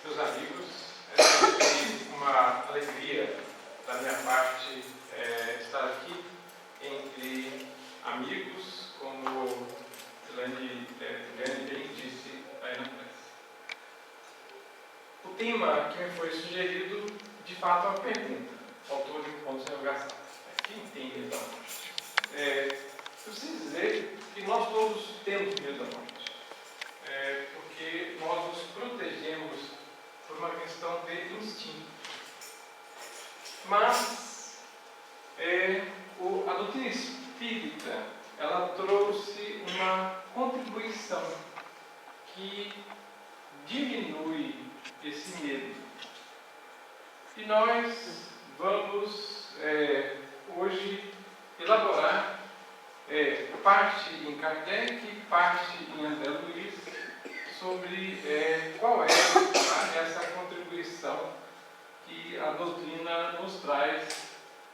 meus amigos, é sempre uma alegria da minha parte estar aqui entre amigos, como Tilane bem disse aí na prece. O tema que me foi sugerido, de fato, é uma pergunta. Faltou de um ponto de interrogação. Quem tem medo da morte? Eu preciso dizer que nós todos temos medo da morte. Porque nós nos protegemos por uma questão de instinto. Mas a doutrina espírita, ela trouxe uma contribuição que diminui esse medo. E nós vamos hoje elaborar parte em Kardec, parte em André Luiz, sobre qual é essa contribuição que a doutrina nos traz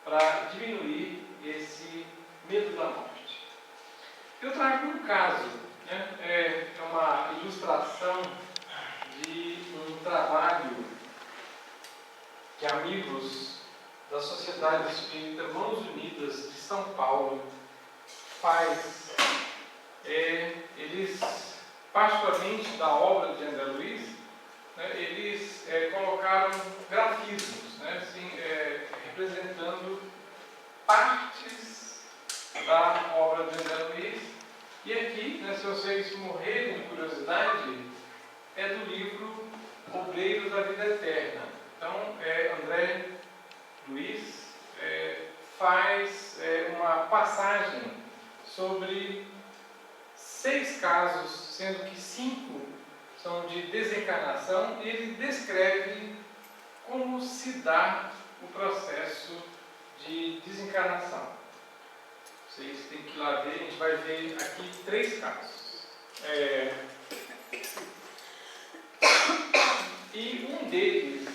para diminuir esse medo da morte. Eu trago um caso, é uma ilustração de um trabalho que amigos da Sociedade Espírita Mãos Unidas de São Paulo faz. Eles, particularmente da obra de André Luiz, eles colocaram grafismos, assim, representando partes da obra de André Luiz. E aqui, se vocês morrerem de curiosidade, é do livro Obreiros da Vida Eterna. Então, André Luiz faz uma passagem sobre 6 casos, sendo que 5 são de desencarnação, e ele descreve como se dá o processo de desencarnação. Vocês têm que ir lá ver, a gente vai ver aqui 3 casos. E um deles,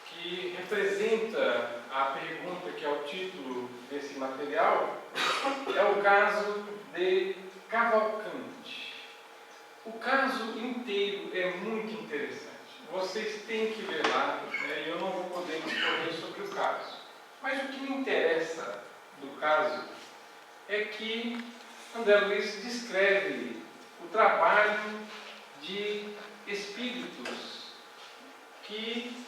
que representa a pergunta que é o título desse material, é o caso de Cavalcante. O caso inteiro é muito interessante. Vocês têm que ver lá, e eu não vou poder discorrer sobre o caso. Mas o que me interessa do caso é que André Luiz descreve o trabalho de espíritos que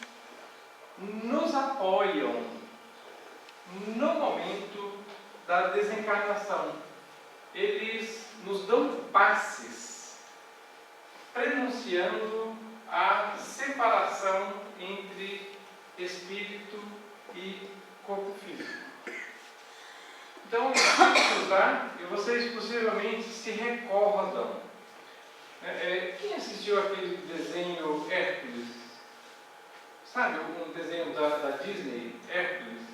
nos apoiam no momento da desencarnação. Eles nos dão passes, prenunciando a separação entre espírito e corpo físico. Então, e vocês possivelmente se recordam. Quem assistiu aquele desenho Hércules? Sabe, um desenho da Disney, Hércules?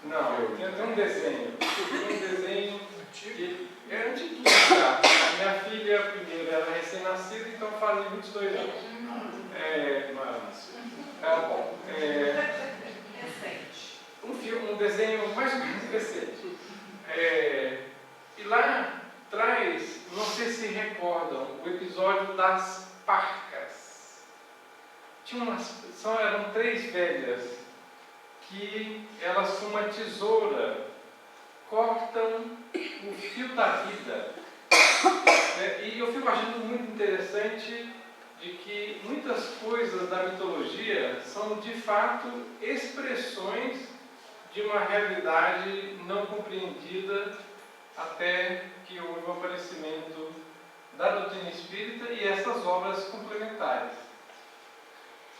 Não, tem um desenho. Que é antiguinho já. A minha filha, primeiro, era recém-nascida, então fazia 22 anos. Não era nascida. Bom. Recente. Um desenho mais ou menos recente. E lá traz, não sei se recordam, o episódio das parcas. Eram 3 velhas que elas, com uma tesoura, cortam o fio da vida. E eu fico achando muito interessante de que muitas coisas da mitologia são, de fato, expressões de uma realidade não compreendida até que houve o aparecimento da doutrina espírita e essas obras complementares.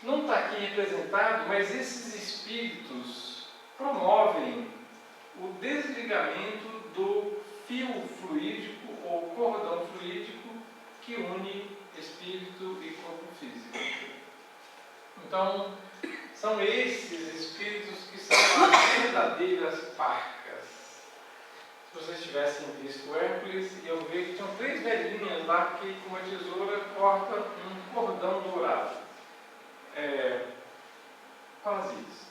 Não está aqui representado, mas esses espíritos promovem o desligamento do fio fluídico ou cordão fluídico que une espírito e corpo físico. Então, são esses espíritos que são as verdadeiras parcas. Se vocês tivessem visto o Hércules, eu vejo que tinham 3 velhinhas lá que com uma tesoura cortam um cordão dourado. Quase isso.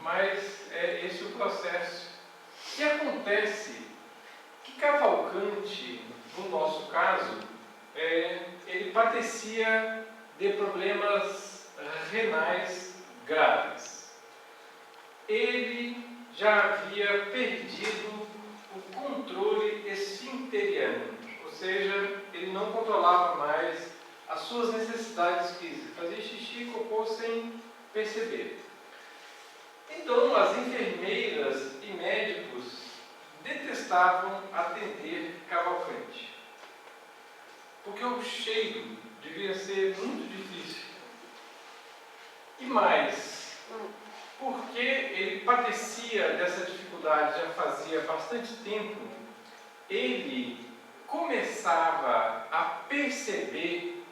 Mas é esse o processo. E acontece que Cavalcante, no nosso caso, ele padecia de problemas renais graves. Ele já havia perdido o controle esfincteriano, ou seja, ele não controlava mais as suas necessidades físicas, fazia xixi e cocô sem perceber. Então, as enfermeiras e médicos detestavam atender Cavalcante, porque o cheiro devia ser muito difícil. E mais, porque ele padecia dessa dificuldade já fazia bastante tempo, ele começava a perceber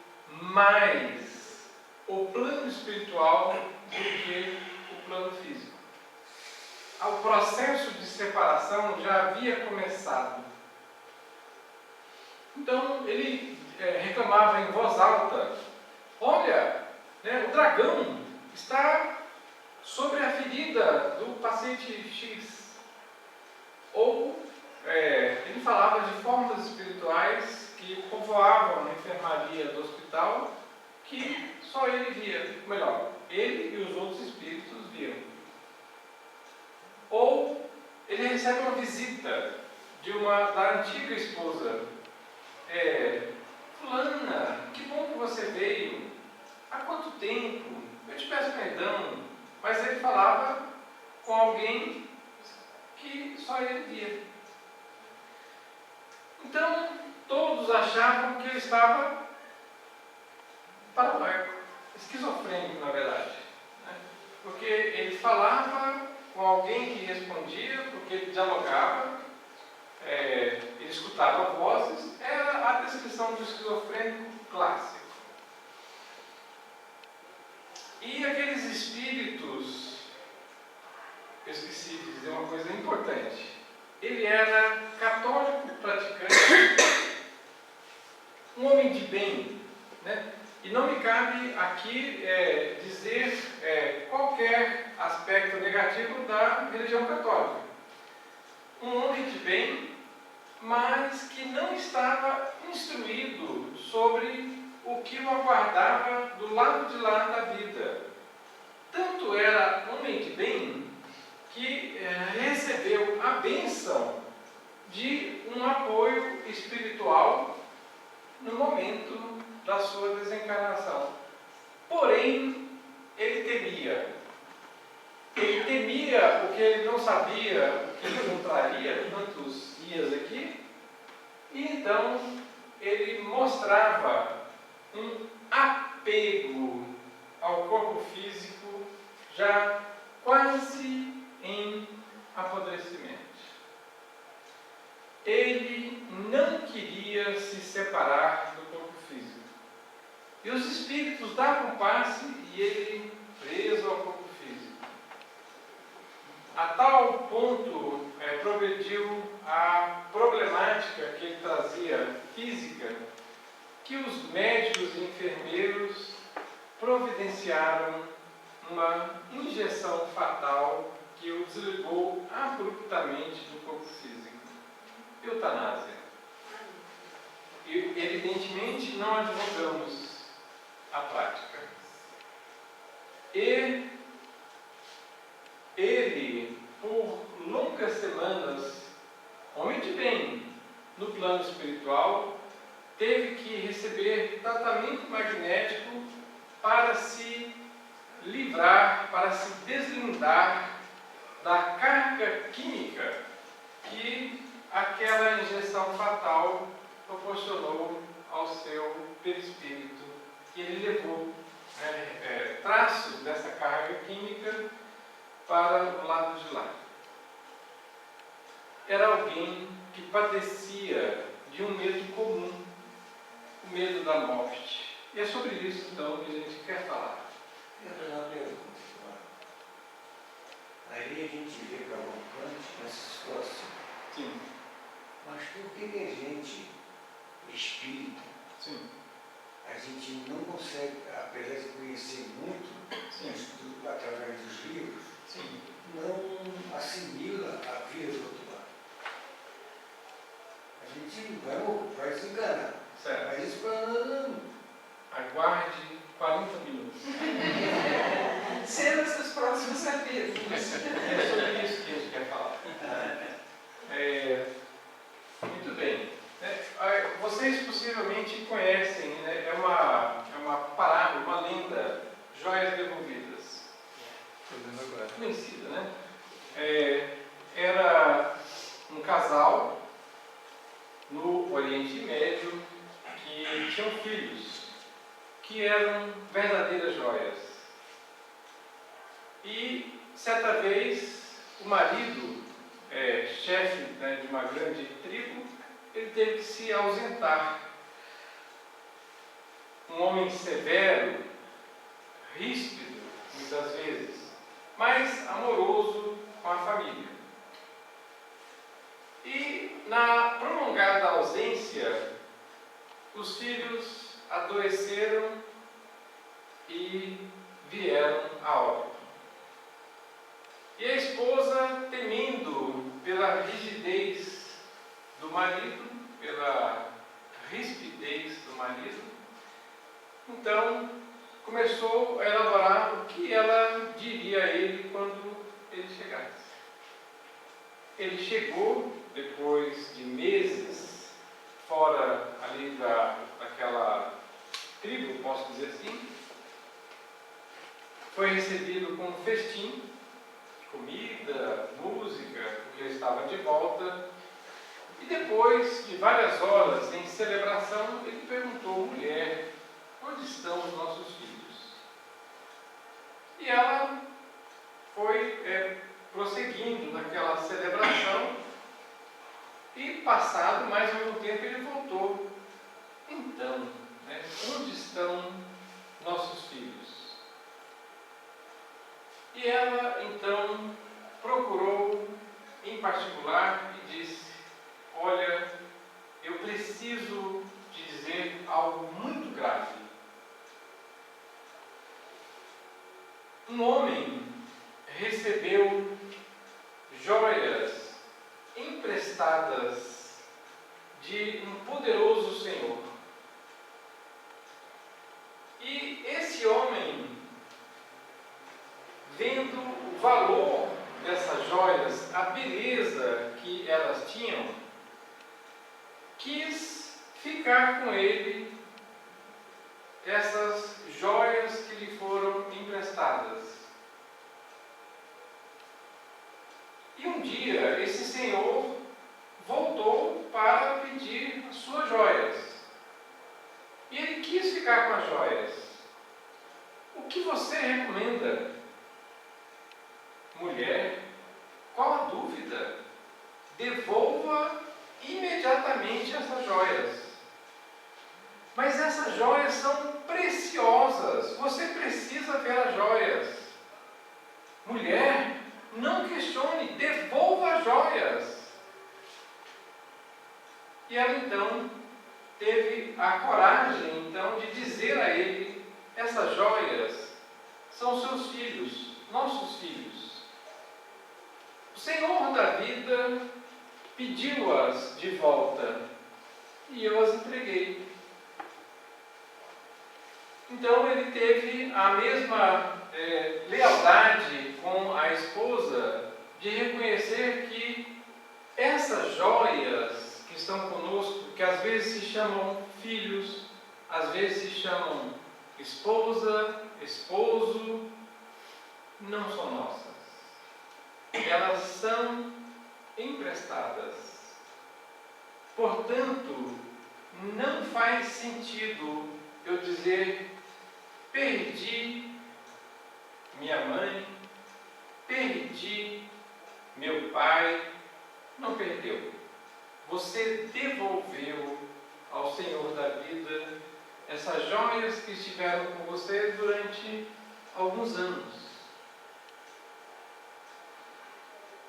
mais o plano espiritual do que o plano físico. O processo de separação já havia começado. Então ele reclamava em voz alta: olha, o dragão está sobre a ferida do paciente X. Ou ele falava de formas espirituais que povoavam a enfermaria do hospital, que só ele via, melhor, ele e os outros espíritos viam. Ou ele recebe uma visita da antiga esposa. Fulana, que bom que você veio. Há quanto tempo? Eu te peço perdão. Mas ele falava com alguém que só ele via. Então, todos achavam que ele estava paranoico, esquizofrênico, na verdade. Porque ele falava com alguém que respondia, porque ele dialogava, ele escutava vozes, era a descrição do esquizofrênico clássico. E aqueles espíritos, eu esqueci de dizer uma coisa importante, ele era católico praticante, um homem de bem, E não me cabe aqui dizer qualquer aspecto negativo da religião católica. Um homem de bem, mas que não estava instruído sobre o que o aguardava do lado de lá da vida. Tanto era homem de bem que recebeu a bênção de um apoio espiritual no momento da sua desencarnação. Porém, ele temia. Ele temia porque ele não sabia o que encontraria tantos dias aqui, e então ele mostrava um apego ao corpo físico já quase em apodrecimento. Ele não queria se separar do corpo físico. E os espíritos davam passe e ele preso ao corpo físico. A tal ponto progrediu a problemática que ele trazia física, que os médicos e enfermeiros providenciaram uma injeção fatal que o desligou abruptamente do corpo físico. Eutanásia. E, evidentemente, não advogamos a prática. E ele, por longas semanas, homem de bem, no plano espiritual, teve que receber tratamento magnético para se livrar, para se deslindar da carga química que aquela injeção fatal proporcionou ao seu perispírito, que ele levou traços dessa carga química para o lado de lá. Era alguém que padecia de um medo comum, o medo da morte. E é sobre isso, então, que a gente quer falar. Eu tenho uma pergunta. Aí a gente vê Cavalcante nessa situação. Sim. Mas por que a gente, espírita, Sim. a gente não consegue, apesar de conhecer muito, através dos livros, Sim. não assimila a vida do outro lado? A gente vai se enganar. Certo. Mas isso para nós Aguarde 40 minutos. Cenas dos próximos capítulos. É sobre isso que a gente quer falar. Muito bem. Vocês possivelmente conhecem, né? É uma parábola, uma lenda, joias devolvidas. Conhecida, né? Era um casal no Oriente Médio que tinham filhos que eram verdadeiras joias. E certa vez o marido, chefe, né, de uma grande tribo, ele teve que se ausentar. Um homem severo, ríspido, muitas vezes, mas amoroso com a família. E na prolongada ausência, os filhos adoeceram e vieram a óbito. E a esposa, temendo pela rigidez do marido, pela rispidez do marido, então começou a elaborar o que ela diria a ele quando ele chegasse. Ele chegou depois de meses fora ali daquela tribo, posso dizer assim. Foi recebido com um festim, comida, música, porque ele estava de volta. E depois de várias horas em celebração, ele perguntou: mulher, onde estão os nossos filhos? E ela foi prosseguindo naquela celebração, e passado mais algum tempo ele voltou. Então, onde estão nossos filhos? E ela então procurou em particular e disse: olha, eu preciso te dizer algo muito grave. Um homem recebeu joias emprestadas de um poderoso senhor. E esse homem, vendo o valor dessas joias, a beleza que elas tinham, quis ficar com ele essas joias que lhe foram emprestadas. E um dia esse senhor voltou para pedir as suas joias. E ele quis ficar com as joias. O que você recomenda? Mulher, qual a dúvida? Devolva imediatamente essas joias. Mas essas joias são preciosas. Você precisa ver as joias. Mulher, não questione, devolva as joias. E ela então teve a coragem então de dizer a ele: essas joias são seus filhos, nossos filhos. O Senhor da vida pediu-as de volta e eu as entreguei. Então ele teve a mesma lealdade com a esposa de reconhecer que essas joias que estão conosco, que às vezes se chamam filhos, às vezes se chamam esposa, esposo, não são nossas. Elas são emprestadas. Portanto, não faz sentido eu dizer: perdi minha mãe, perdi meu pai. Não perdeu. Você devolveu ao Senhor da vida essas joias que estiveram com você durante alguns anos.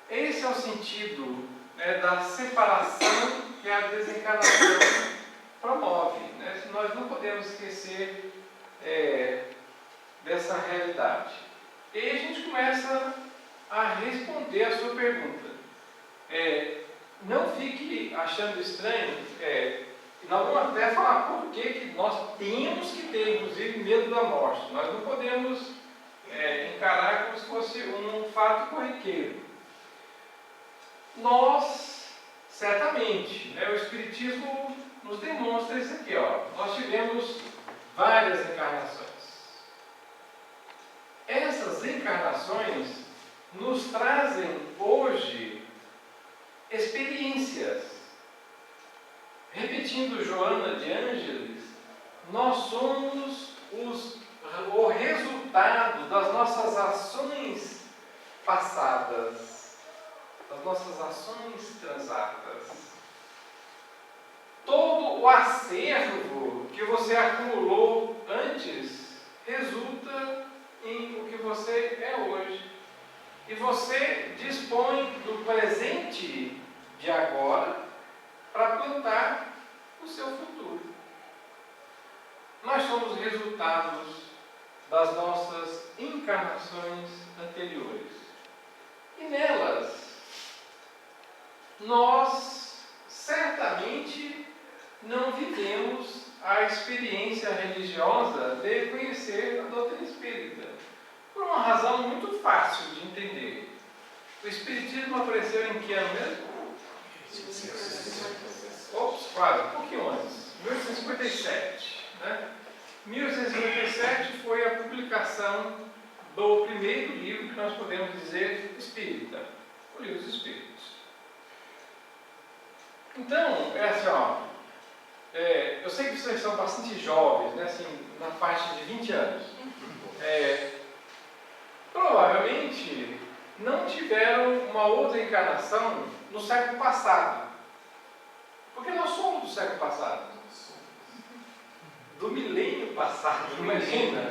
Esse é o sentido da separação que a desencarnação promove. Nós não podemos esquecer dessa realidade. E aí a gente começa a responder a sua pergunta. Não fique achando estranho E nós vamos até falar por que nós temos que ter, inclusive, medo da morte. Nós não podemos encarar como se fosse um fato corriqueiro. Nós, certamente, o Espiritismo nos demonstra isso aqui. Nós tivemos várias encarnações. Essas encarnações nos trazem hoje experiências. Repetindo Joana de Ângeles, nós somos o resultado das nossas ações passadas, das nossas ações transatas. Todo o acervo que você acumulou antes resulta em o que você é hoje. E você dispõe do presente de agora para plantar o seu futuro. Nós somos resultados das nossas encarnações anteriores. E nelas, nós certamente não vivemos a experiência religiosa de conhecer a doutrina espírita. Por uma razão muito fácil de entender. O Espiritismo apareceu em que ano mesmo? Quase, um pouquinho antes. 1857. 1857 foi a publicação do primeiro livro que nós podemos dizer espírita, o Livro dos Espíritos. Então, eu sei que vocês são bastante jovens, na faixa de 20 anos. Provavelmente não tiveram uma outra encarnação no século passado. Porque nós somos do século passado. Do milênio passado, imagina.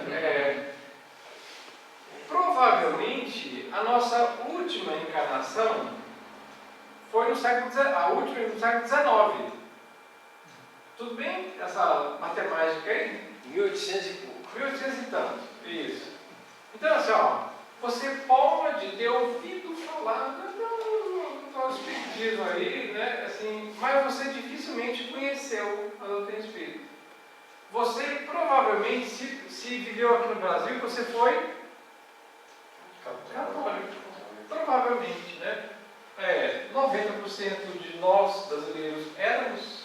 Provavelmente a nossa última encarnação foi no século XIX. Tudo bem? Essa matemática aí? 1800 e pouco. 1800 e tanto. Isso. Então, você pode ter ouvido falar do espiritismo aí, mas você dificilmente conheceu a doutrina espírita. Você provavelmente, se viveu aqui no Brasil, você foi católico. Provavelmente, 90% de nós brasileiros éramos.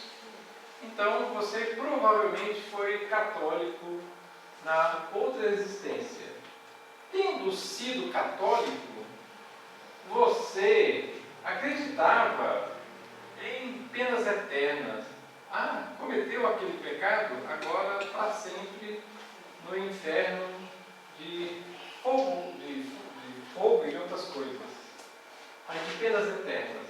Então, você provavelmente foi católico na outra existência. Tendo sido católico, você acreditava em penas eternas. Cometeu aquele pecado, agora para sempre no inferno de fogo e outras coisas. Mas de penas eternas.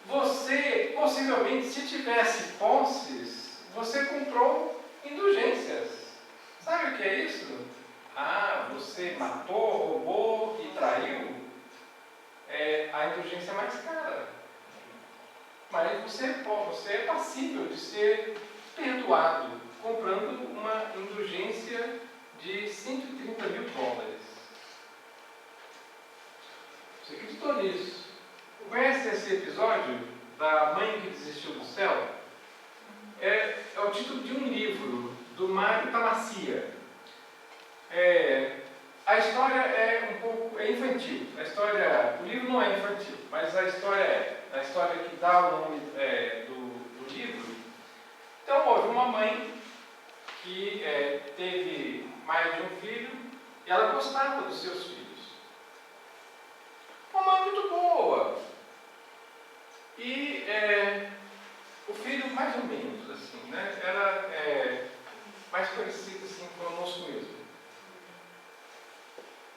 Você, possivelmente, se tivesse posses, você comprou indulgências. Sabe o que é isso? Você matou, roubou e traiu? A indulgência é mais cara. Mas você é passível de ser perdoado comprando uma indulgência de $130 mil. Você acreditou nisso? Conhece esse episódio da mãe que desistiu do céu? É o título de um livro do Mário Tamacia. A história é um pouco infantil. O livro não é infantil, mas a história a história que dá o nome do livro. Então, houve uma mãe que teve mais de um filho e ela gostava dos seus filhos. Uma mãe muito boa. E o filho, mais ou menos, assim, era mais parecido assim, conosco mesmo.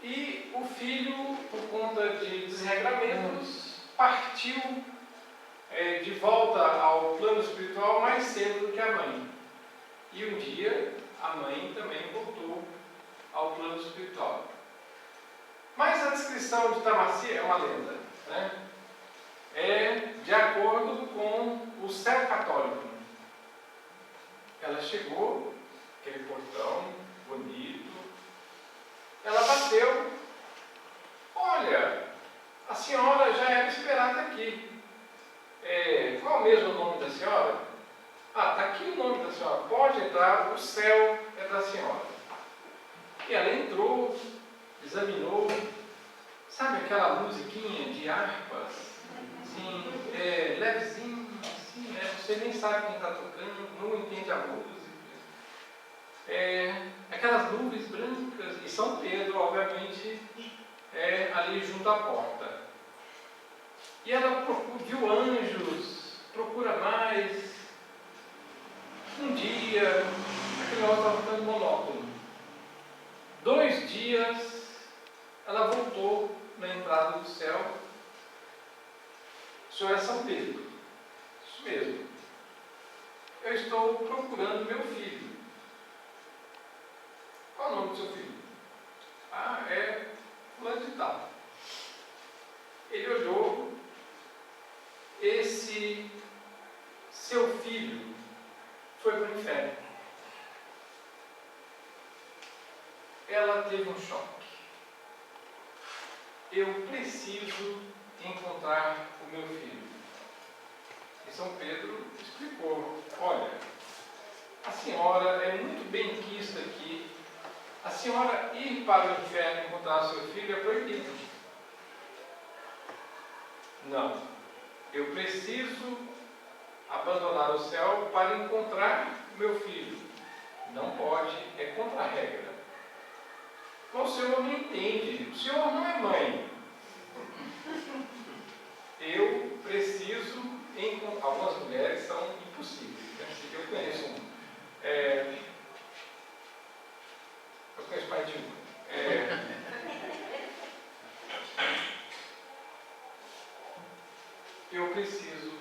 E o filho, por conta de desregramentos, partiu de volta ao plano espiritual mais cedo do que a mãe. E um dia, a mãe também voltou ao plano espiritual. Mas a descrição de Tamacia é uma lenda, é de acordo com o céu católico. Ela chegou, aquele portão bonito, ela bateu. Olha, a senhora já era esperada aqui. Qual mesmo o nome da senhora? entrou, examinou, sabe aquela musiquinha de harpas, assim, levezinho, assim, você nem sabe quem está tocando, não entende a música. Aquelas nuvens brancas, e São Pedro, obviamente, ali junto à porta. E ela viu anjos, procura mais. Um dia, aquele negócio estava ficando monótono. 2 dias, ela voltou na entrada do céu. O senhor é São Pedro. Isso mesmo. Eu estou procurando meu filho. Qual é o nome do seu filho? Ah, é fulano de tal. Ele olhou. Esse seu filho foi para o inferno. Ela teve um choque. Eu preciso encontrar o meu filho. E São Pedro explicou: olha, a senhora é muito bem quista aqui. A senhora ir para o inferno e encontrar o seu filho é proibido. Não. Eu preciso abandonar o céu para encontrar meu filho. Não pode, é contra a regra. Mas o senhor não entende, o senhor não é mãe. Eu preciso encontrar. Algumas mulheres são impossíveis. Eu conheço um. Eu conheço mais de um. Eu preciso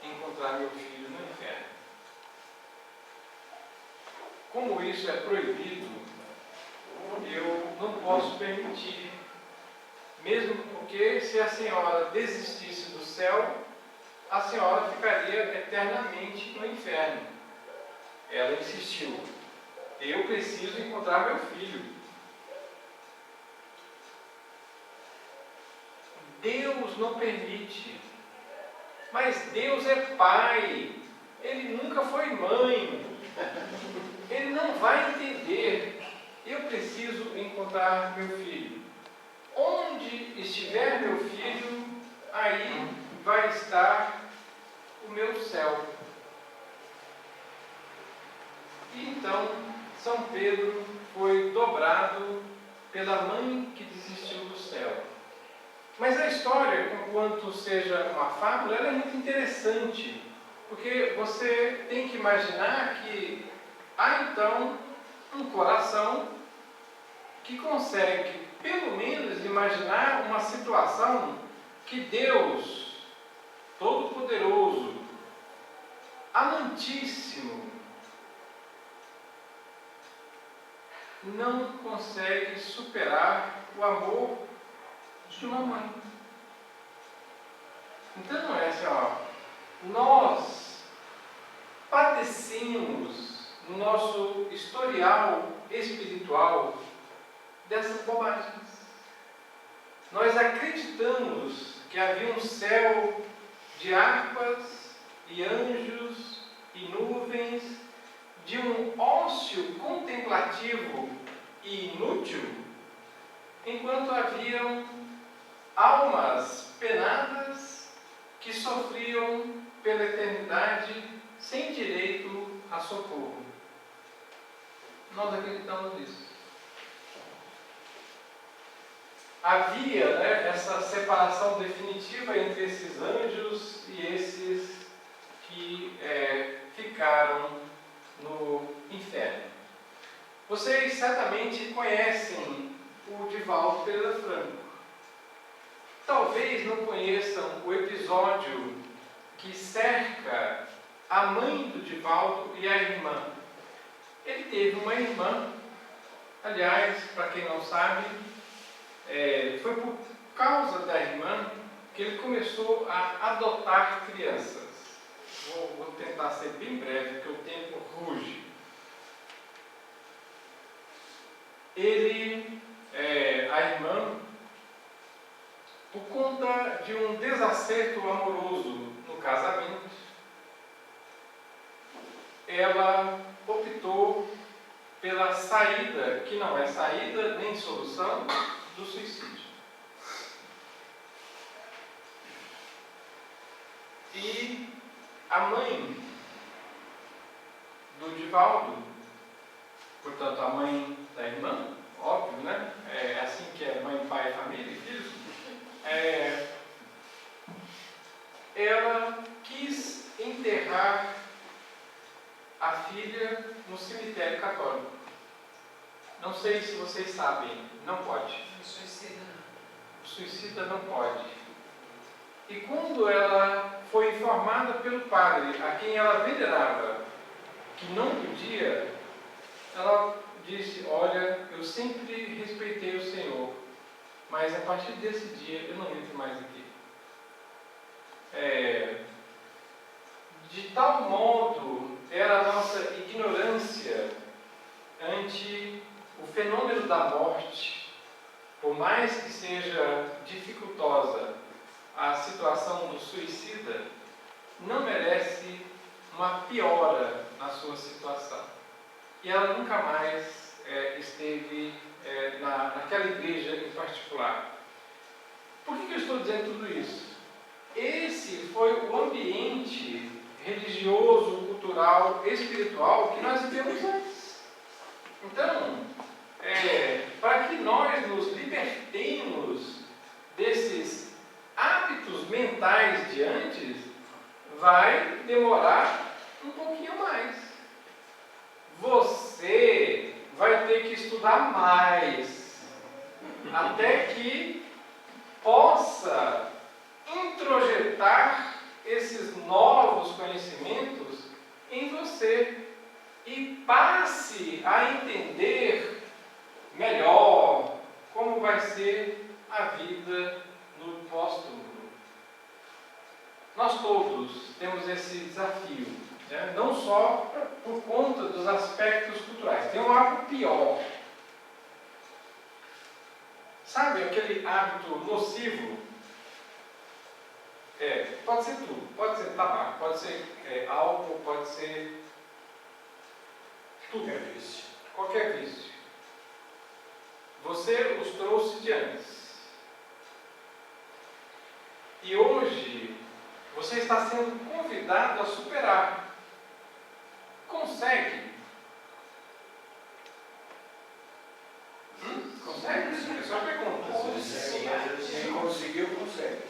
encontrar meu filho no inferno. Como isso é proibido, eu não posso permitir. Mesmo porque, se a senhora desistisse do céu, a senhora ficaria eternamente no inferno. Ela insistiu: eu preciso encontrar meu filho. Deus não permite. Mas Deus é pai. Ele nunca foi mãe. Ele não vai entender. Eu preciso encontrar meu filho. Onde estiver meu filho, aí vai estar o meu céu. E então, São Pedro foi dobrado pela mãe que desistiu do céu. Mas a história, enquanto seja uma fábula, ela é muito interessante, porque você tem que imaginar que há então um coração que consegue, pelo menos, imaginar uma situação que Deus, Todo-Poderoso, amantíssimo, não consegue superar o amor de uma mãe. Então não é assim, nós padecemos no nosso historial espiritual dessas bobagens. Nós acreditamos que havia um céu de harpas e anjos e nuvens, de um ócio contemplativo e inútil, enquanto haviam almas penadas que sofriam pela eternidade sem direito a socorro. Nós acreditamos nisso. Havia essa separação definitiva entre esses anjos e esses que ficaram no inferno. Vocês certamente conhecem o Divaldo Pereira Franco. Talvez não conheçam o episódio que cerca a mãe do Divaldo e a irmã. Ele teve uma irmã, aliás, para quem não sabe, foi por causa da irmã que ele começou a adotar crianças. Vou tentar ser bem breve, porque o tempo ruge. A irmã, por conta de um desacerto amoroso no casamento, ela optou pela saída, que não é saída nem solução, do suicídio. E a mãe do Divaldo, portanto a mãe da irmã, óbvio, né? É assim que é mãe, pai, família e filhos. Ela quis enterrar a filha no cemitério católico. Não sei se vocês sabem, não pode. O suicida não pode. E quando ela foi informada pelo padre, a quem ela venerava, que não podia, ela disse: olha, eu sempre respeitei o Senhor, mas a partir desse dia eu não entro mais aqui. De tal modo era a nossa ignorância ante o fenômeno da morte, por mais que seja dificultosa a situação do suicida, não merece uma piora na sua situação. E ela nunca mais esteve naquela igreja em particular. Por que eu estou dizendo tudo isso? Esse foi o ambiente religioso, cultural, espiritual que nós vivemos antes. Então, para que nós nos libertemos desses hábitos mentais de antes, vai demorar um pouquinho mais. Você vai ter que estudar mais, até que possa introjetar esses novos conhecimentos em você e passe a entender melhor como vai ser a vida no pós-túmulo. Nós todos temos esse desafio, né? Não só por conta dos aspectos culturais. Tem um hábito pior. Sabe aquele hábito nocivo? Pode ser tudo. Pode ser tabaco, pode ser álcool, pode ser tudo. Qualquer vício. Você os trouxe de antes. E hoje você está sendo convidado a superar. Consegue? Consegue? É só pergunta. Se conseguiu, consegue.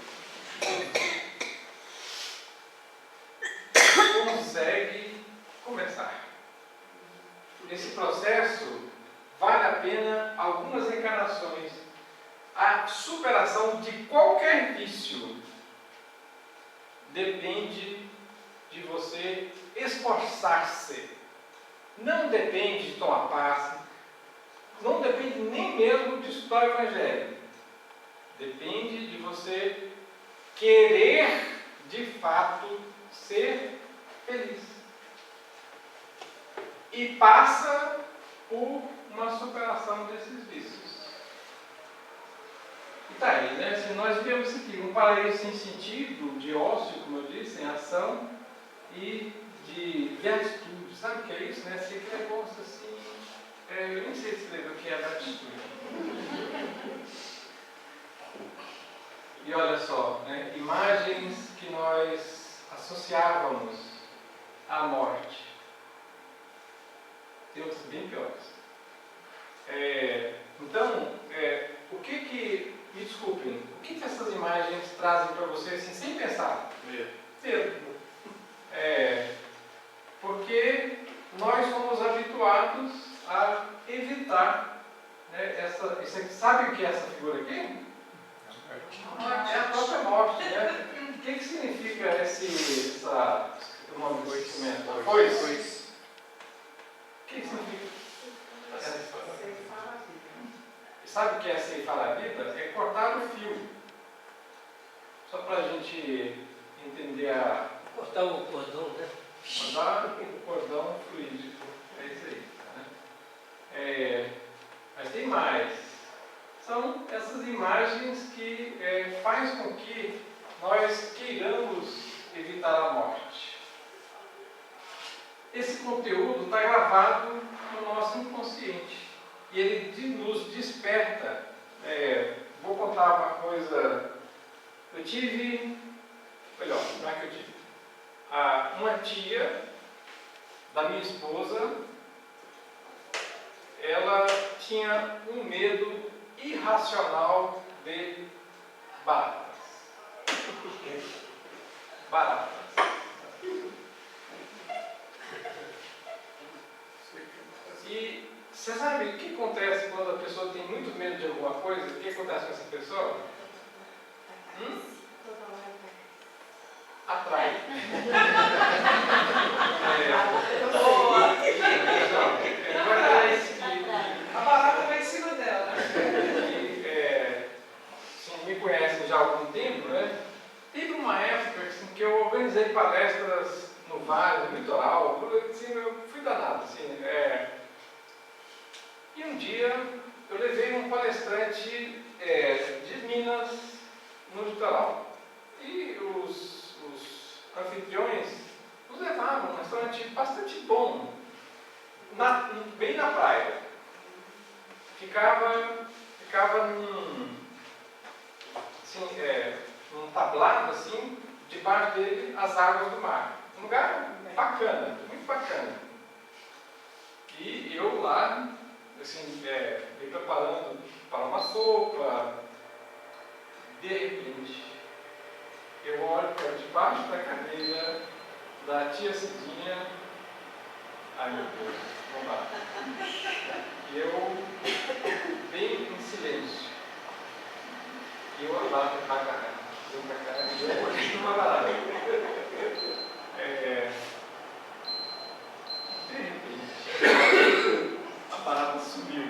Consegue começar. Esse processo vale a pena algumas encarnações. A superação de qualquer vício depende de você esforçar-se. Não depende de tomar passe, não depende nem mesmo de estudar o Evangelho. Depende de você querer, de fato, ser feliz. E passa por uma superação desses vícios. E está aí, né? Se nós vemos isso aqui, um paraíso sem sentido, de ócio, como eu disse, em ação, e de beatitude. Sabe o que é isso, né? Esse negócio assim, eu nem sei escrever o que é beatitude. E olha só, né? Imagens que nós associávamos à morte. Tem outras bem piores. Então, o que me desculpem, o que essas imagens trazem para você assim, sem pensar? Medo. Porque nós somos habituados a evitar, né, sabe o que é essa figura aqui? É a própria morte, né? O que significa o nome do conhecimento? Foice. O que significa? Sabe o que é ceifar a vida? É cortar o fio. Só para a gente entender cortar o cordão, né? Cortar o cordão fluídico. É isso aí. Né? Mas tem mais. São essas imagens que faz com que nós queiramos evitar a morte. Esse conteúdo está gravado no nosso inconsciente. E ele nos desperta. Vou contar uma coisa. Eu tive, melhor, não é que eu tive. Uma tia da minha esposa, ela tinha um medo irracional de baratas. Baratas. E você sabe o que acontece quando a pessoa tem muito medo de alguma coisa? O que acontece com essa pessoa? Atrai. A barata vai em cima dela. Me conhecem já há algum tempo, né? Teve uma época assim, que eu organizei palestras no Vale, no Litoral, assim, eu fui danado. Assim, E um dia eu levei um palestrante de Minas no Litoral. E os anfitriões nos levavam a um restaurante bastante bom, bem na praia. Ficava num tablado assim, debaixo dele as águas do mar. Um lugar bacana, muito bacana. E eu lá, assim, me preparando para uma sopa. De repente, eu olho para debaixo da cadeira da tia Cidinha. Ai meu Deus, vamos lá. E eu, bem em silêncio. E eu olhava para cá, e eu olhei numa barata. De repente, a barata sumiu.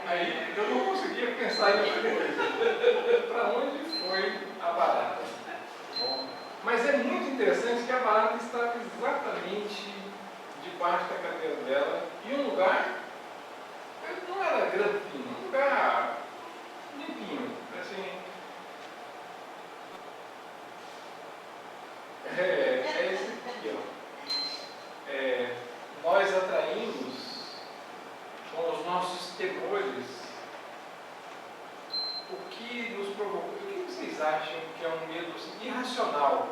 Aí eu não conseguia pensar em outra coisa. Para onde foi a barata? Mas é muito interessante que a barata estava exatamente debaixo da cadeira dela, e um lugar, não era grampinho, um lugar limpinho, assim. Esse aqui, ó. Nós atraímos com os nossos temores o que nos provocou. O que vocês acham que é um medo assim, irracional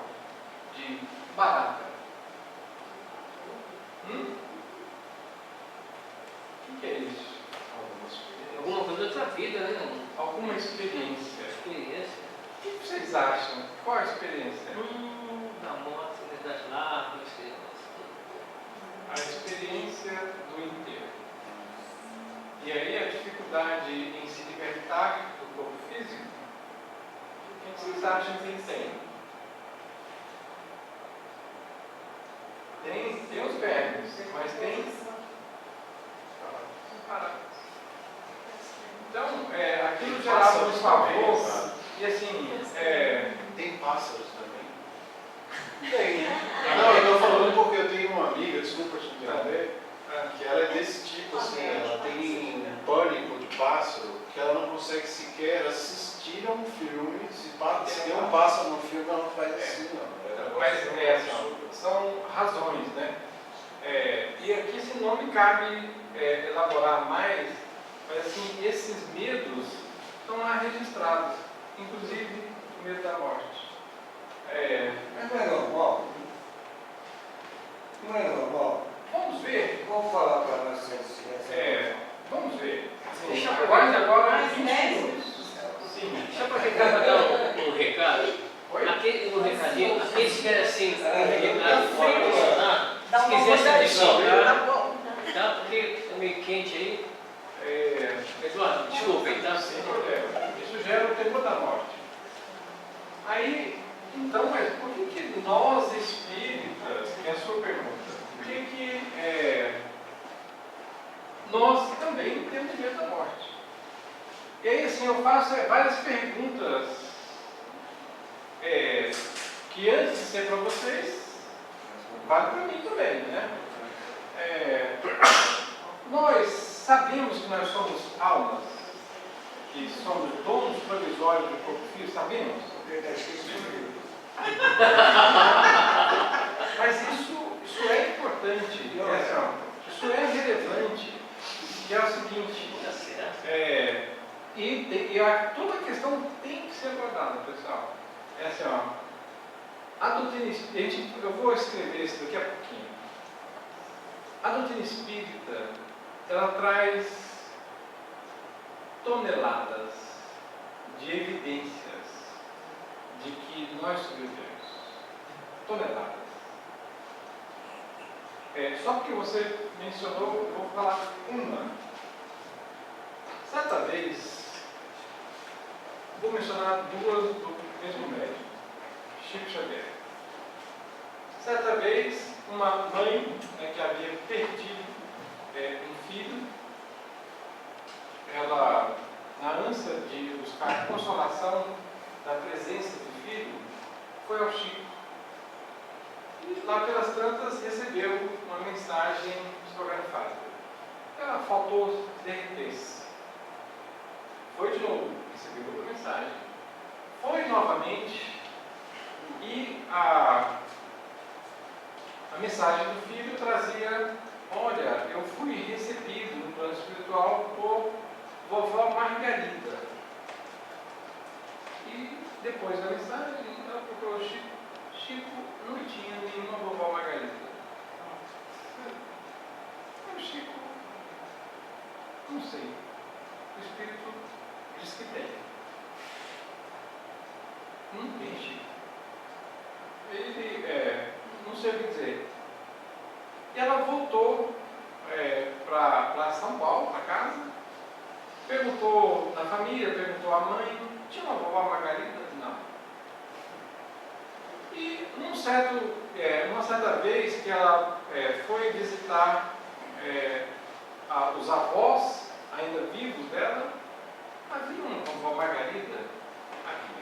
de barata? O que é isso? Alguma coisa da outra vida, né? Alguma experiência. Experiência. O que vocês acham? Qual a experiência? Da morte, né, das larvas. A experiência do enterro. E aí a dificuldade em se libertar do corpo físico. O que vocês acham que tem? Tem os vermes, mas tem paradas. Então, aquilo gerava um pavor. E assim, Tem pássaros também? Tem. Não, eu estou falando porque eu tenho uma amiga, desculpa te interromper, que ela é desse tipo, assim, ela tem um pânico de pássaro, que ela não consegue sequer assistir a um filme. Se tem um pássaro no filme, ela não faz assim, não. Mas são razões, né? E aqui, se não me cabe elaborar mais, mas assim, esses medos estão lá registrados, inclusive o medo da morte. Mas não é normal? Não é normal? Vamos ver. Vamos falar para nós ciência. Vamos ver. Deixa eu Agora mais 20 10 minutos. Sim. Deixa eu aproveitar para dar um recado. Oi? Um recadinho. Aqueles que querem assim, recado fora do Bolsonaro, Dá se uma quiser se rodadinha, adicionar, tá bom. tá? Porque é meio quente aí. Eduardo, desculpa aí, tá? Sem problema. Isso gera o temor da morte. Aí, então, mas por que nós espíritas, que é a sua pergunta, por que nós também temos medo da morte? E aí, assim, eu faço várias perguntas que antes de ser para vocês, vale para mim também, né? Nós sabemos que nós somos almas, que somos donos provisórios do corpo físico, sabemos? Mas isso é importante, isso Isso é relevante, que é o seguinte, toda a questão tem que ser abordada, pessoal. É assim, ó, a doutrina espírita, eu vou escrever isso daqui a pouquinho. A doutrina espírita, ela traz toneladas de evidências de que nós sobrevivemos. Toneladas. Só porque você mencionou, eu vou falar uma. Certa vez, vou mencionar duas do mesmo médico, Chico Xavier. Certa vez, uma mãe, né, que havia perdido um filho, ela, na ânsia de buscar consolação da presença do filho, foi ao Chico. E lá pelas tantas recebeu uma mensagem psicografada. Ela faltou derreter-se. Foi de novo, recebeu outra mensagem. Foi novamente e a mensagem do filho trazia: olha, eu fui recebido no plano espiritual por vovó Margarida. E depois da mensagem, ela procurou o Chico. Chico não tinha nenhuma vovó Margarida. O Chico, não sei. O Espírito diz que tem. Não tem Chico. Ele, não sei o que dizer. E ela voltou para São Paulo, para casa, perguntou na família, perguntou à mãe: tinha uma vovó Margarida? Não. E uma certa vez que ela foi visitar os avós ainda vivos dela, havia uma vovó Margarida aqui.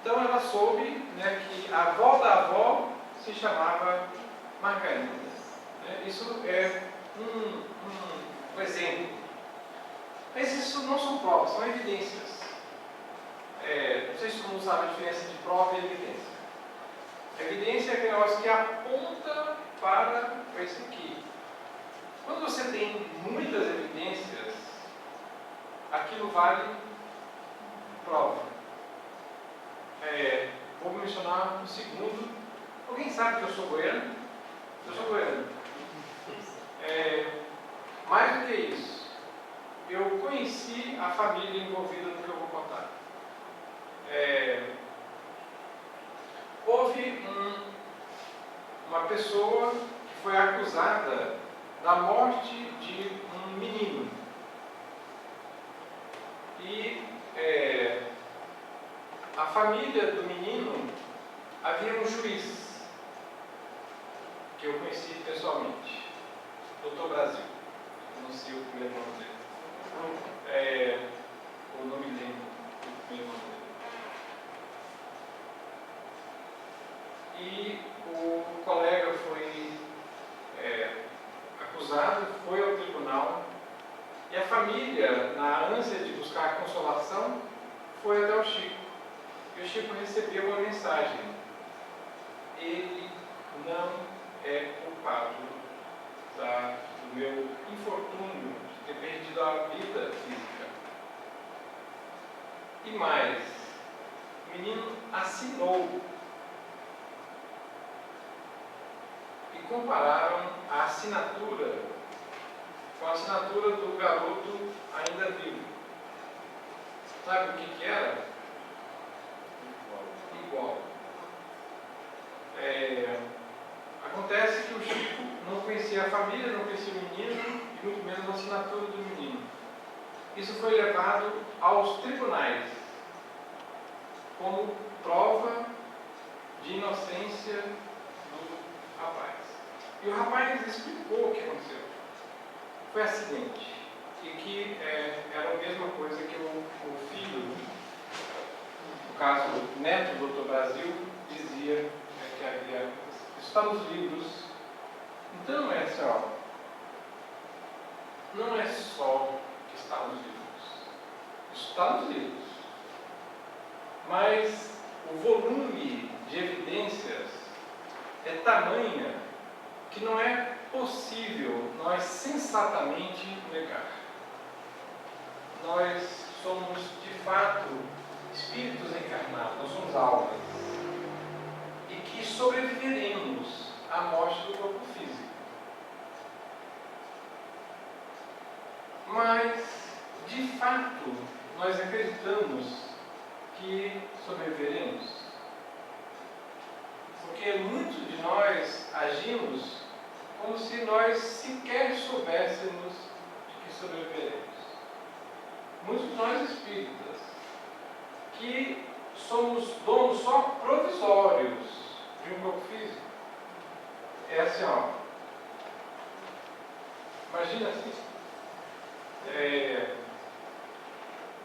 Então ela soube, né, que a avó da avó se chamava Margarida. Né? Isso é um exemplo. Mas isso não são provas, são evidências. Não sei se todo mundo sabe a diferença de prova e evidência. A evidência é aquele negócio que aponta para isso aqui. Quando você tem muitas evidências, aquilo vale prova. Vou mencionar um segundo. Alguém sabe que eu sou goiano? Eu sou goiano. Mais do que isso, eu conheci a família envolvida no que eu vou contar. Houve uma pessoa que foi acusada da morte de um menino. E a família do menino, havia um juiz que eu conheci pessoalmente, Dr. Brasil. Eu não sei o primeiro nome dele. Eu não me lembro do primeiro nome dele. E o colega foi acusado, foi ao tribunal, e a família, na ânsia de buscar consolação, foi até o Chico. E o Chico recebeu uma mensagem: ele não é culpado do meu infortúnio de ter perdido a vida física. E mais, o menino assinou. E compararam a assinatura com a assinatura do garoto ainda vivo. Sabe o que era? Igual. Acontece que o Chico não conhecia a família, não conhecia o menino e muito menos a assinatura do menino. Isso foi levado aos tribunais como prova de inocência do rapaz. E o rapaz explicou o que aconteceu. Foi acidente. E que era a mesma coisa que o filho, no caso o neto do Dr. Brasil, dizia que havia. Isso está nos livros. Então não é só que está nos livros. Isso está nos livros. Mas o volume de evidências é tamanha que não é possível nós sensatamente negar. Nós somos, de fato, espíritos encarnados, nós somos almas, e que sobreviveremos à morte do corpo físico. Mas, de fato, nós acreditamos que sobreviveremos. Porque muitos de nós agimos como se nós sequer soubéssemos de que sobreviveremos. Muitos de nós espíritas, que somos donos só provisórios de um corpo físico. É assim, ó. Imagina assim.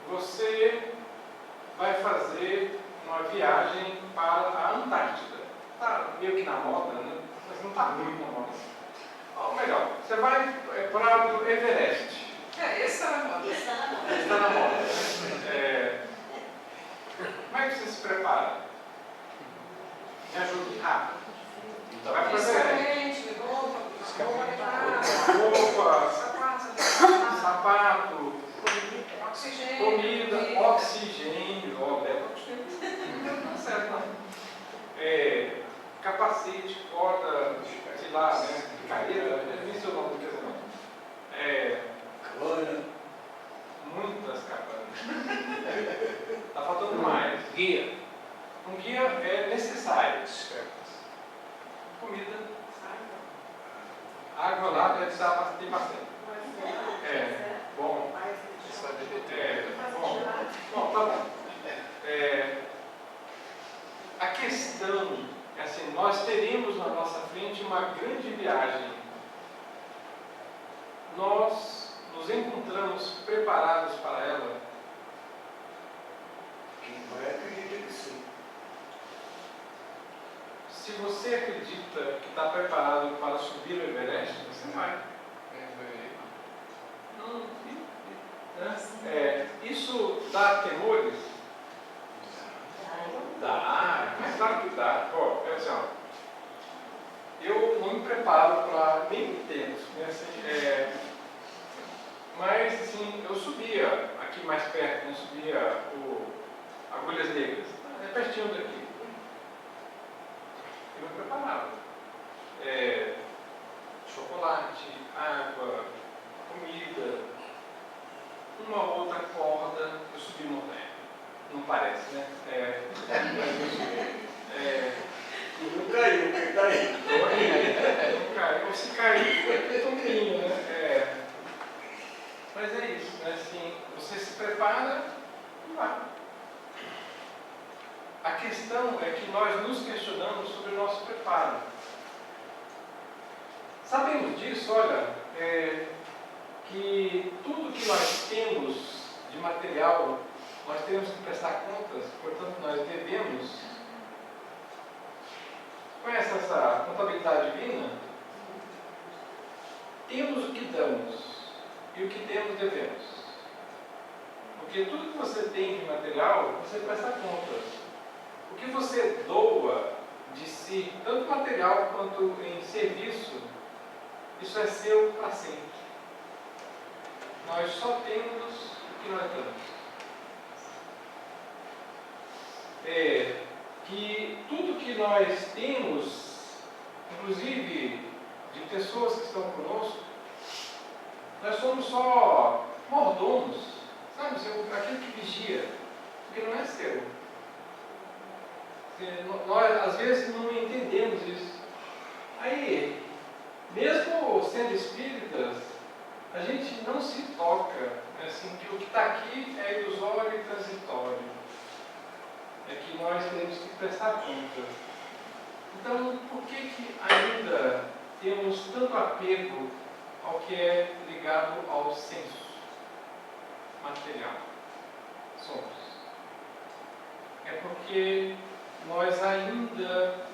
Você vai fazer uma viagem para a Antártida. Está meio que na moda, né? Mas não está muito na moda. Ou melhor, você vai para o Everest. Esse era a moda. Está na moda. Como é que você se prepara? Me ajude rápido. Vai para o Everest. Fisicamente, roupa, sapato, oxigênio, comida, oxigênio, não certo, não. Capacete, corda, sei lá, né? Picareta, nem sei o nome do casamento. Cabana. Muitas cabanas. Está faltando mais. Guia. Um guia é necessário. Comida. Água lá deve estar tem bastante. Bom. Bom, tá bom. A questão é assim, nós teremos na nossa frente uma grande viagem. Nós nos encontramos preparados para ela. Quem vai acredita que sim. Se você acredita que está preparado para subir o Everest, você vai. Isso dá temores? Dá, mas claro que dá. Assim, ó, eu não me preparo para nem tempo, né? Assim, mas assim, eu subia aqui mais perto, né? Subia o Agulhas Negras, é pertinho daqui. Eu me preparava. Chocolate, água, comida, uma outra corda, eu subi montanha. Não parece, né? Não caiu, porque caiu. Não caiu. Ou se cair, foi tombinho, né? Mas é isso, né? Assim, você se prepara e vai. A questão é que nós nos questionamos sobre o nosso preparo. Sabemos disso, olha, que tudo que nós temos de material, nós temos que prestar contas, portanto nós devemos. Conhece essa contabilidade divina? Temos o que damos e o que temos devemos. Porque tudo que você tem de material, você presta contas. O que você doa de si, tanto material quanto em serviço, isso é seu para sempre. Nós só temos o que nós damos. Que tudo que nós temos, inclusive de pessoas que estão conosco, nós somos só mordomos, sabe? Aquele que vigia, porque não é seu. Nós às vezes não entendemos isso. Aí, mesmo sendo espíritas, a gente não se toca, assim, que o que está aqui é ilusório e transitório. É que nós temos que prestar conta. Então, por que ainda temos tanto apego ao que é ligado ao senso material? Somos. É porque nós ainda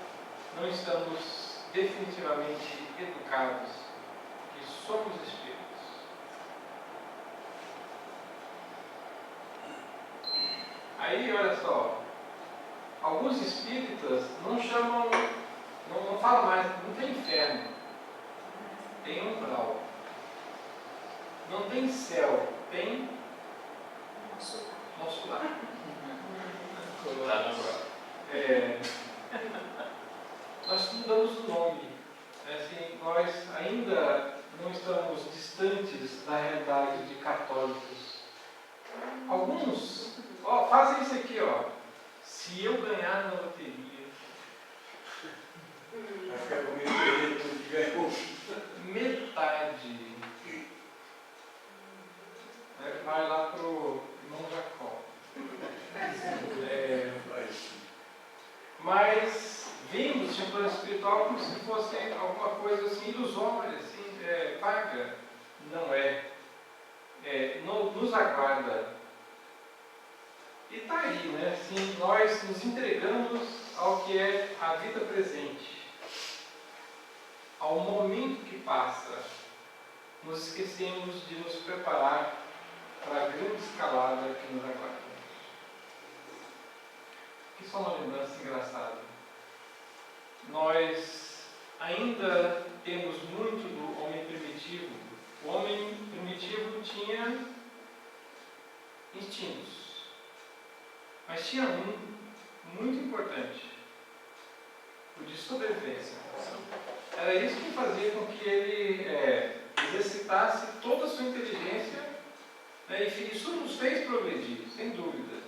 não estamos definitivamente educados que somos espíritos. Aí, olha só, alguns espíritas não chamam, não falam mais, não tem inferno. tem umbral. Não tem céu, tem muscular. Tá no umbral. Nós mudamos o nome. Assim, nós ainda não estamos distantes da realidade de católicos. Alguns fazem isso aqui, ó. Se eu ganhar na loteria, Vai ficar comigo perder tudo que ganhou. metade vai lá pro irmão Jacó. Mas vimos o plano espiritual como se fosse alguma coisa assim ilusória, assim, vaga. Não é. Nos aguarda. E está aí, né? Assim, nós nos entregamos ao que é a vida presente, ao momento que passa. Nos esquecemos de nos preparar para a grande escalada que nos aguarda. Que só uma lembrança engraçada. Nós ainda temos muito do homem primitivo. O homem primitivo tinha instintos. Mas tinha um muito importante, o de sobrevivência. Era isso que fazia com que ele exercitasse toda a sua inteligência, né, e isso nos fez progredir, sem dúvida.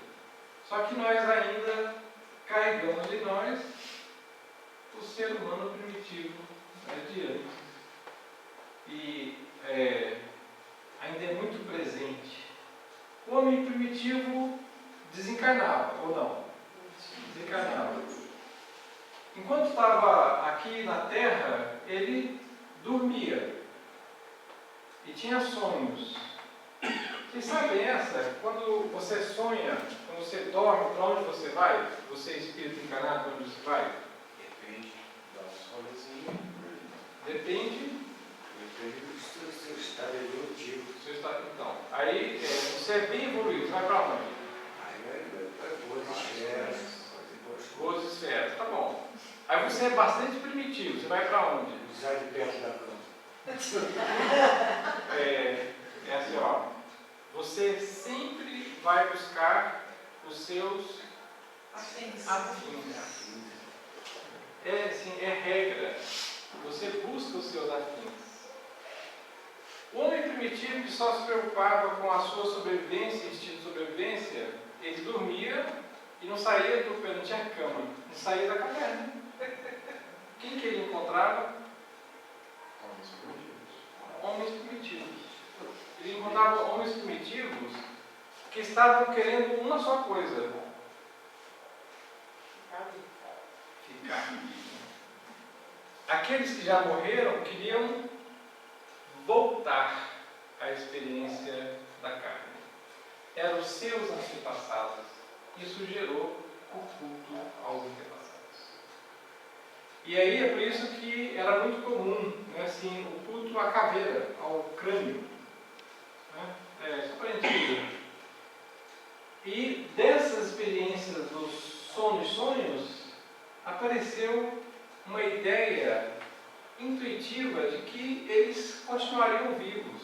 Só que nós ainda carregamos em nós o ser humano primitivo, né, de antes. E ainda é muito presente. O homem primitivo desencarnava, ou não? Desencarnava. Enquanto estava aqui na Terra, ele dormia e tinha sonhos. Vocês sabem essa? Quando você sonha, quando você dorme, para onde você vai? Você é espírito encarnado, para onde você vai? Depende da solezinha. Depende Do seu estado evolutivo. do seu estado. Então, aí você é bem evoluído, você vai para onde? Aí vai boas esferas, Boas esferas, tá bom. Aí você é bastante primitivo, você vai para onde? sai de perto da cama. É assim, ó. Você sempre vai buscar os seus Afins. afins. É regra. Você busca os seus afins. O homem primitivo que só se preocupava com a sua sobrevivência, instinto de sobrevivência, ele dormia e não saía do pé, não tinha cama, não saía da caverna. Quem que ele encontrava? Homens primitivos. Ele encontrava homens primitivos que estavam querendo uma só coisa: ficar vivo. Aqueles que já morreram queriam voltar à experiência da carne. Eram os seus antepassados. Isso gerou o culto aos antepassados. E aí é por isso que era muito comum, né, assim, o culto à caveira, ao crânio. Né? Só para a gente ver. E dessas experiências dos sonhos, apareceu uma ideia intuitiva de que eles continuariam vivos.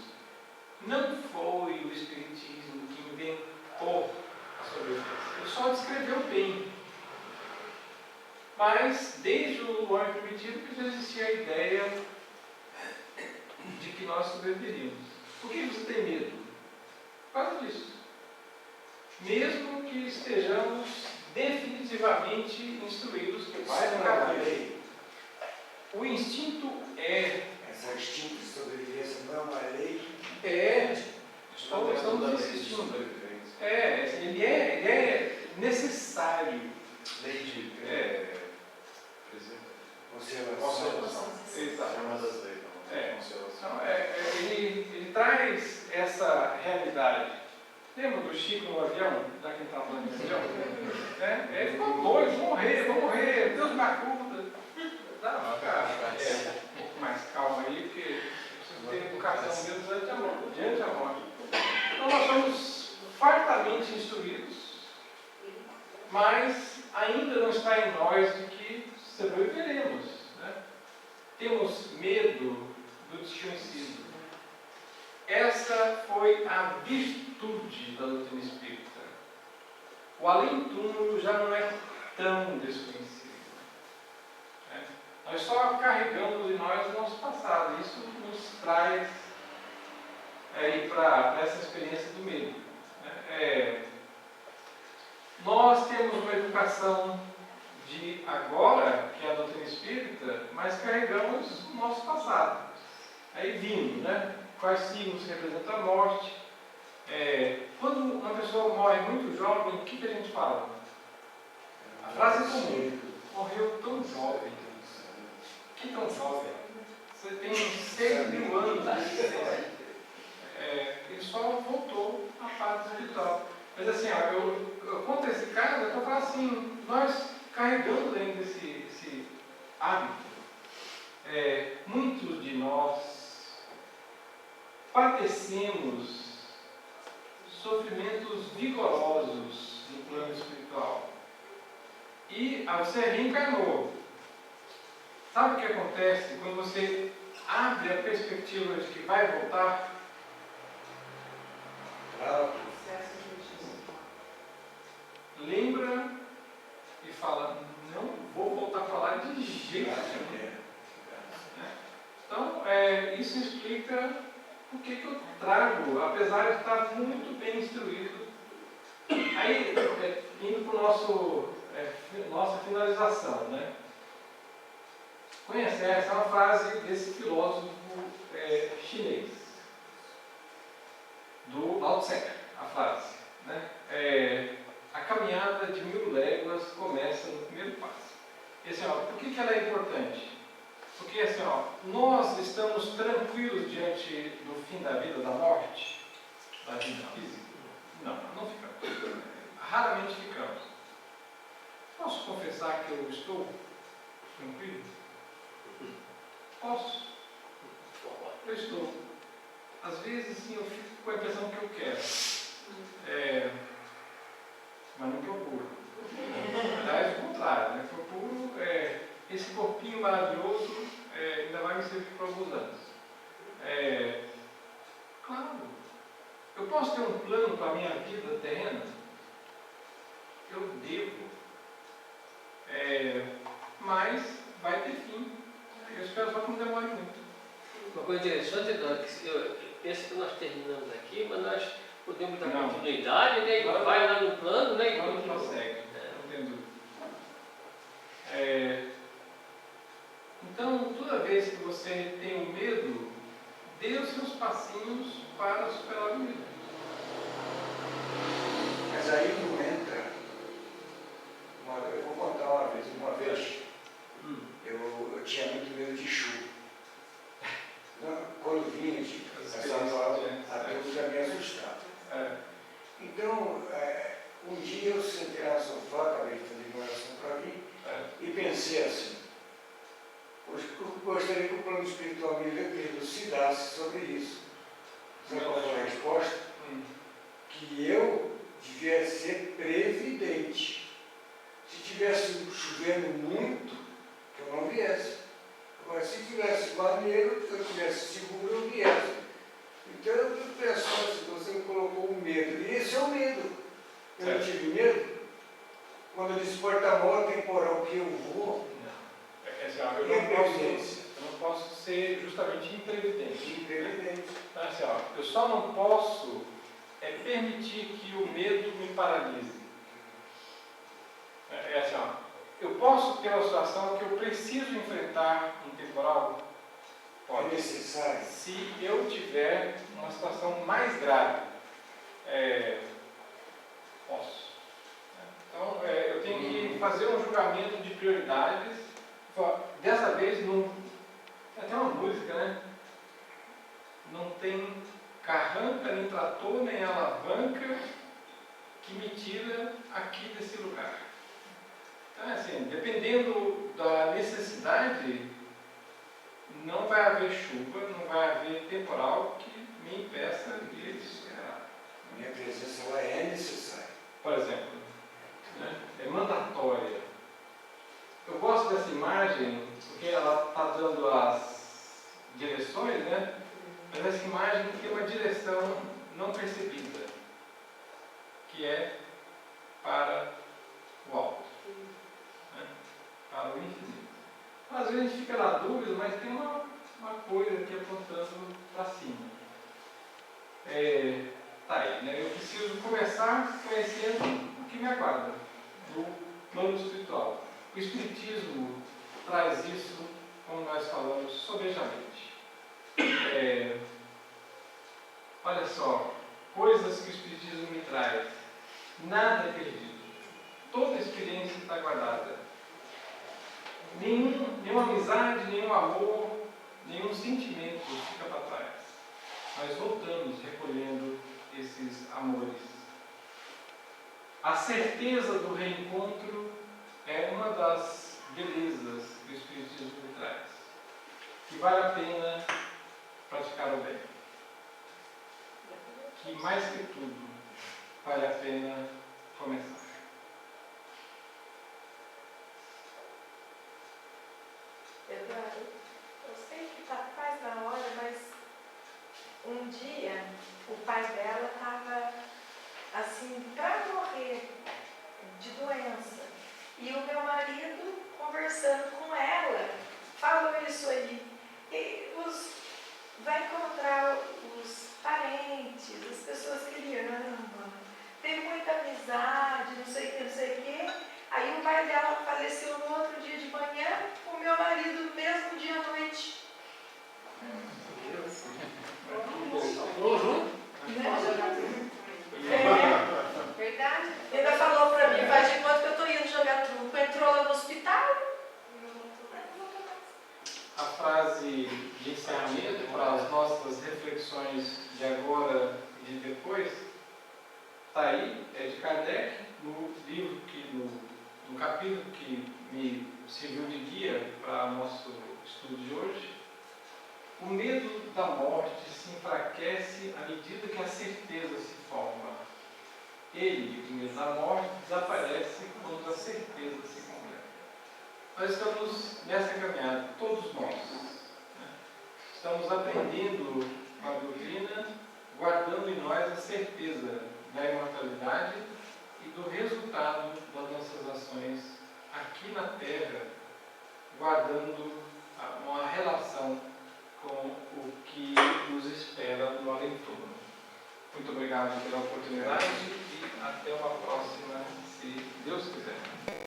Não foi o Espiritismo que inventou a sobrevivência. Ele só descreveu bem. Mas, desde o homem primitivo, que já existia a ideia de que nós sobreviveríamos. Por que você tem medo? Por causa disso. Mesmo que estejamos definitivamente instruídos que vai Isso não é ficar uma vivo. lei. O instinto é. Essa instinto de sobrevivência não é uma lei. Estamos insistindo. Ele é necessário. Lei de Conservação. Exato. É uma das leis, não. Então, ele traz essa realidade. Lembra do Chico no avião? Já que ele estava no avião? Ele ficou doido, vou morrer, Deus me acuda. Dá para ficar um pouco mais calmo aí, porque preciso ter educação mesmo diante da morte. Então nós somos fartamente instruídos, mas ainda não está em nós de que sobreviveremos. Né? Temos medo do desconhecido. Essa foi a virtude da doutrina espírita. O além-túmulo já não é tão desconhecido. Né? Nós só carregamos em nós o nosso passado. Isso nos traz para essa experiência do medo. Nós temos uma educação de agora, que é a doutrina espírita, mas carregamos o nosso passado. Aí vindo, né? Quais signos representam a morte. Quando uma pessoa morre muito jovem, o que a gente fala? A frase é comum: morreu tão jovem. Que tão jovem? Você tem 6.000 anos. Ele só voltou à parte espiritual. Mas assim, eu conto esse caso, eu estou falando assim, nós carregamos ainda esse hábito. Muitos de nós padecemos sofrimentos vigorosos no plano espiritual. E você reencarnou. Sabe o que acontece quando você abre a perspectiva de que vai voltar? Excesso de justiça. Lembra e fala: não vou voltar para lá de jeito nenhum. Então, isso explica por que eu trago, apesar de estar muito bem instruído. Aí, indo para a nossa finalização, né? Conhece? Essa é uma frase desse filósofo chinês, do Lao Tse, a frase. Né? A caminhada de 1000 léguas começa no primeiro passo. E, assim, por que ela é importante? Porque assim, nós estamos tranquilos diante do fim da vida, da morte, da vida física? Não ficamos. Raramente ficamos. Posso confessar que eu estou tranquilo? Posso. Eu estou. Às vezes, sim, eu fico com a impressão que eu quero. Mas não procuro. Aliás, o contrário, né? Procuro esse corpinho maravilhoso, ainda vai me servir por alguns anos. Claro, eu posso ter um plano para a minha vida terrena? Eu devo. Mas vai ter fim. Eu espero só que não demore muito. Uma coisa interessante, eu penso que nós terminamos aqui, mas nós podemos dar continuidade, né? E vai lá no plano, né? E não consegue. Não tem dúvida. Então, toda vez que você tem um medo, dê os seus passinhos para superar o medo. Mas aí não entra. Eu vou contar uma vez. Uma vez eu tinha muito medo de chuva. Quando vinha, a dúvida me assustava. Então, um dia eu sentei no sofá, acabei de fazer uma oração para mim, e pensei assim: eu gostaria que o plano espiritual me elucidasse sobre isso. Sabe qual foi a resposta? Que eu devia ser previdente. Se tivesse chovendo muito, que eu não viesse. Agora, se tivesse maneiro, eu tivesse seguro, eu viesse. Então eu penso assim: você me colocou um medo, e esse é o medo. Eu não tive medo. Quando eu disse porta-mola temporal que eu vou, eu não posso ser justamente imprevidente. Assim, eu só não posso permitir que o medo me paralise. Eu posso ter uma situação que eu preciso enfrentar um temporal? é necessário. Se eu tiver uma situação mais grave, posso. Então, eu tenho que fazer um julgamento de prioridades. Dessa vez, tem até uma música, né? Não tem carranca, nem trator, nem alavanca que me tira aqui desse lugar. Então, assim, dependendo da necessidade, não vai haver chuva, não vai haver temporal que me impeça de superar. Minha presença ela é necessária. Por exemplo, né? É mandatória. Eu gosto dessa imagem porque ela está dando as direções, né? Mas essa imagem tem uma direção não percebida, que é para o alto, né? Para o infinito. Às vezes a gente fica na dúvida, mas tem uma coisa aqui apontando para cima. Tá aí, né? Eu preciso começar conhecendo o que me aguarda no plano espiritual. O Espiritismo traz isso, como nós falamos, sobejamente. Olha só, coisas que o Espiritismo me traz. Nada é perdido. Toda experiência está guardada. Nenhuma amizade, nenhum amor, nenhum sentimento fica para trás. Nós voltamos recolhendo esses amores. A certeza do reencontro é uma das belezas que o Espiritismo me traz. Que vale a pena praticar o bem. Que mais que tudo, vale a pena começar. Eduardo, eu sei que está quase na hora, mas um dia o pai dela estava assim, para morrer de doença. E o meu marido, conversando com ela, falou isso aí. E vai encontrar os parentes, as pessoas que ele ama, tem muita amizade, não sei o que. Aí o pai dela faleceu no outro dia de manhã, o meu marido no mesmo dia à noite. Verdade. Ainda falou pra mim, faz de conta que eu estou indo jogar truco. Entrou lá no hospital. A frase de encerramento para as nossas reflexões de agora e de depois está aí, é de Kardec, no livro, no capítulo que me serviu de guia para o nosso estudo de hoje. O medo da morte se enfraquece à medida que a certeza se forma. Ele, o medo da morte, desaparece quando a certeza se completa. Nós estamos nessa caminhada, todos nós. Né? Estamos aprendendo a doutrina, guardando em nós a certeza da imortalidade e do resultado das nossas ações aqui na Terra, guardando uma relação com o que nos espera no além-túmulo. Muito obrigado pela oportunidade e até uma próxima, se Deus quiser.